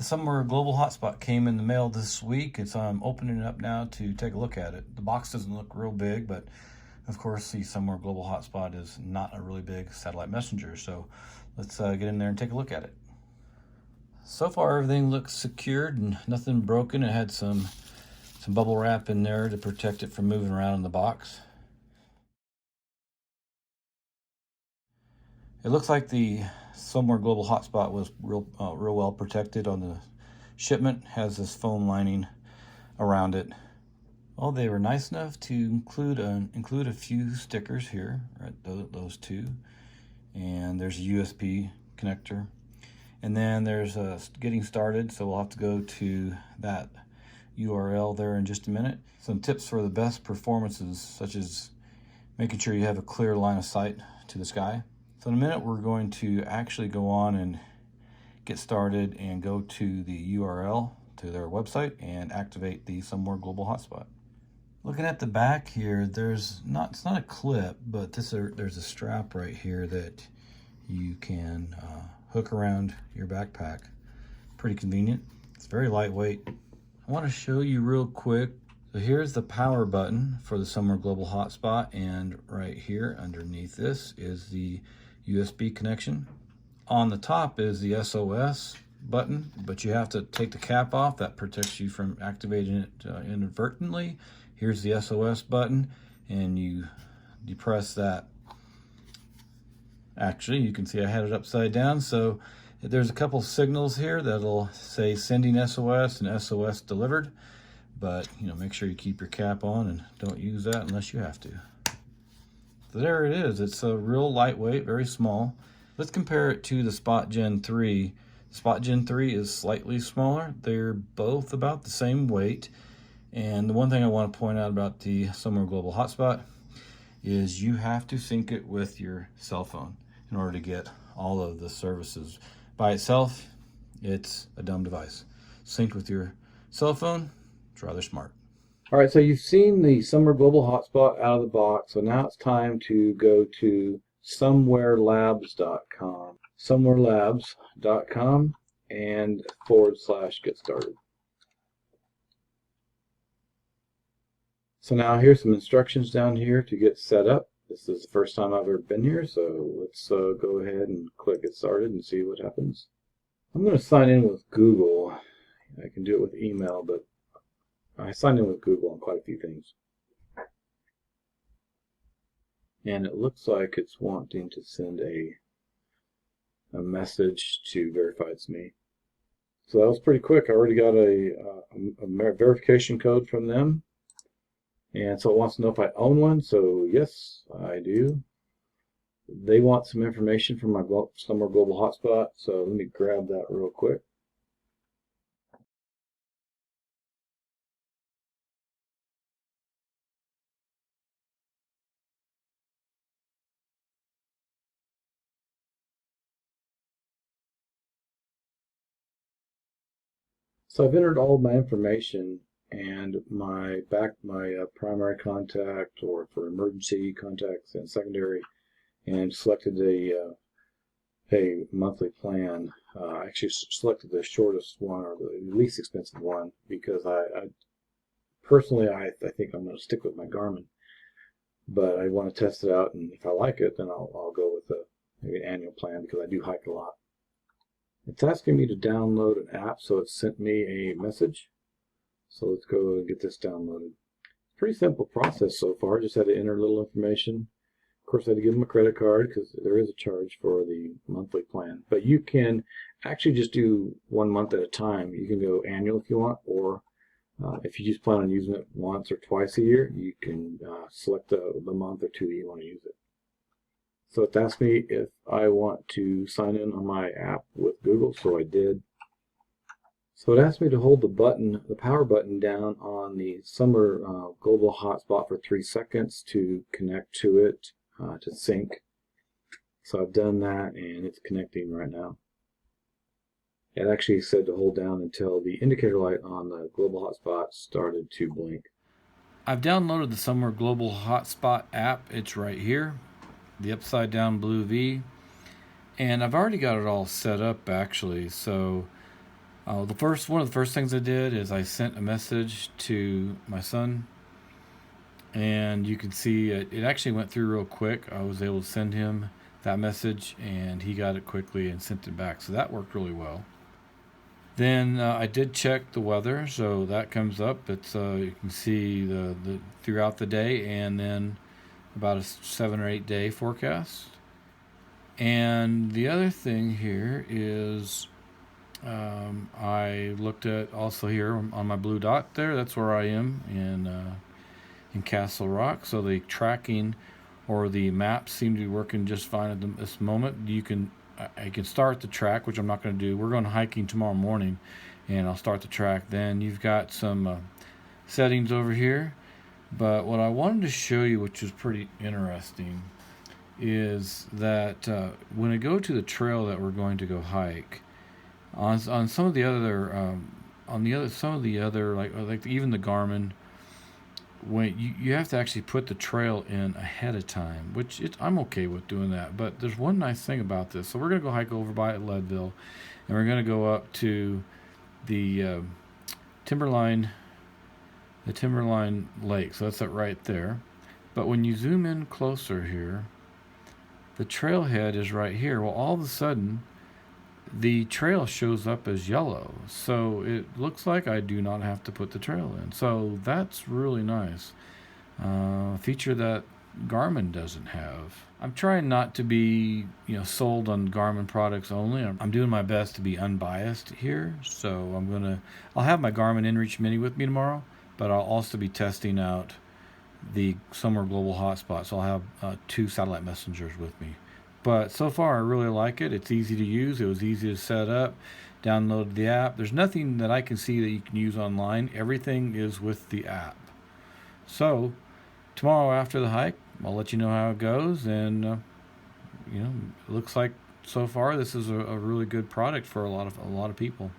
The Somewear Global Hotspot came in the mail this week. I'm opening it up now to take a look at it. The box doesn't look real big, but of course the Somewear Global Hotspot is not a really big satellite messenger. So let's get in there and take a look at it. So far everything looks secured and nothing broken. It had some bubble wrap in there to protect it from moving around in the box. It looks like the Somewear Global Hotspot was real well protected on the shipment. Has this foam lining around it. Well, they were nice enough to include a few stickers here, right? Those two, and there's a USB connector, and then there's a getting started. So we'll have to go to that URL there in just a minute. Some tips for the best performances, such as making sure you have a clear line of sight to the sky. So in a minute, we're going to actually go on and get started and go to the URL to their website and activate the Somewear Global Hotspot. Looking at the back here, it's not a clip, but there's a strap right here that you can hook around your backpack. Pretty convenient. It's very lightweight. I want to show you real quick. So here's the power button for the Somewear Global Hotspot, and right here underneath this is the USB connection. On the top is the SOS button, but you have to take the cap off. That protects you from activating it inadvertently. Here's the SOS button, and you depress that. Actually, you can see I had it upside down, so there's a couple signals here that'll say sending SOS and SOS delivered, but make sure you keep your cap on and don't use that unless you have to. So there it is. It's a real lightweight, very small. Let's compare it to the Spot Gen 3. Spot Gen 3 is slightly smaller. They're both about the same weight. And the one thing I want to point out about the Somewear Global Hotspot is you have to sync it with your cell phone in order to get all of the services. By itself, it's a dumb device. Synced with your cell phone, it's rather smart. All right, so you've seen the Somewear Global Hotspot out of the box, so now it's time to go to somewearlabs.com. somewearlabs.com and /get started. So now here's some instructions down here to get set up. This is the first time I've ever been here, so let's go ahead and click get started and see what happens. I'm going to sign in with Google. I can do it with email, but I signed in with Google on quite a few things. And it looks like it's wanting to send a message to verify it's me. So that was pretty quick. I already got a verification code from them. And so it wants to know if I own one. So yes, I do. They want some information from my Somewear Global Hotspot. So let me grab that real quick. So I've entered all of my information and my primary contact, or for emergency contacts, and secondary, and selected a monthly plan. I actually selected the shortest one, or the least expensive one, because I personally think I'm going to stick with my Garmin, but I want to test it out, and if I like it, then I'll go with maybe an annual plan, because I do hike a lot. It's asking me to download an app, so it sent me a message. So let's go and get this downloaded. Pretty simple process so far. Just had to enter a little information. Of course, I had to give them a credit card because there is a charge for the monthly plan. But you can actually just do 1 month at a time. You can go annual if you want, or if you just plan on using it once or twice a year, you can select the month or two that you want to use it. So it's asked me if I want to sign in on my app with Google, so I did. So it asked me to hold the power button down on the Somewear Global Hotspot for 3 seconds to connect to it, to sync. So I've done that, and it's connecting right now. It actually said to hold down until the indicator light on the Global Hotspot started to blink. I've downloaded the Somewear Global Hotspot app. It's right here, the upside down blue V, and I've already got it all set up actually. So One of the first things I did is I sent a message to my son, and you can see it actually went through real quick. I was able to send him that message, and he got it quickly and sent it back. So that worked really well. Then I did check the weather, so that comes up. It's you can see the throughout the day, and then about a 7 or 8 day forecast. And the other thing here is I looked at also here on my blue dot there. That's where I am in Castle Rock. So the tracking or the maps seem to be working just fine at this moment. I can start the track, which I'm not going to do. We're going hiking tomorrow morning, and I'll start the track then. You've got some settings over here, but what I wanted to show you, which is pretty interesting, is that when I go to the trail that we're going to go hike, on some of the other on the other some of the other like even the Garmin, when you have to actually put the trail in ahead of time, which I'm okay with doing that. But there's one nice thing about this. So we're gonna go hike over by Leadville, and we're gonna go up to the Timberline, the Timberline Lake. So that's it right there. But when you zoom in closer here, the trailhead is right here. Well, all of a sudden, the trail shows up as yellow. So it looks like I do not have to put the trail in. So that's really nice. Feature that Garmin doesn't have. I'm trying not to be, sold on Garmin products only. I'm doing my best to be unbiased here. So I'll have my Garmin InReach Mini with me tomorrow, but I'll also be testing out the Somewear Global Hotspot. So I'll have 2 satellite messengers with me. But so far, I really like it. It's easy to use. It was easy to set up. Download the app. There's nothing that I can see that you can use online. Everything is with the app. So tomorrow after the hike, I'll let you know how it goes. And it looks like so far this is a really good product for a lot of people.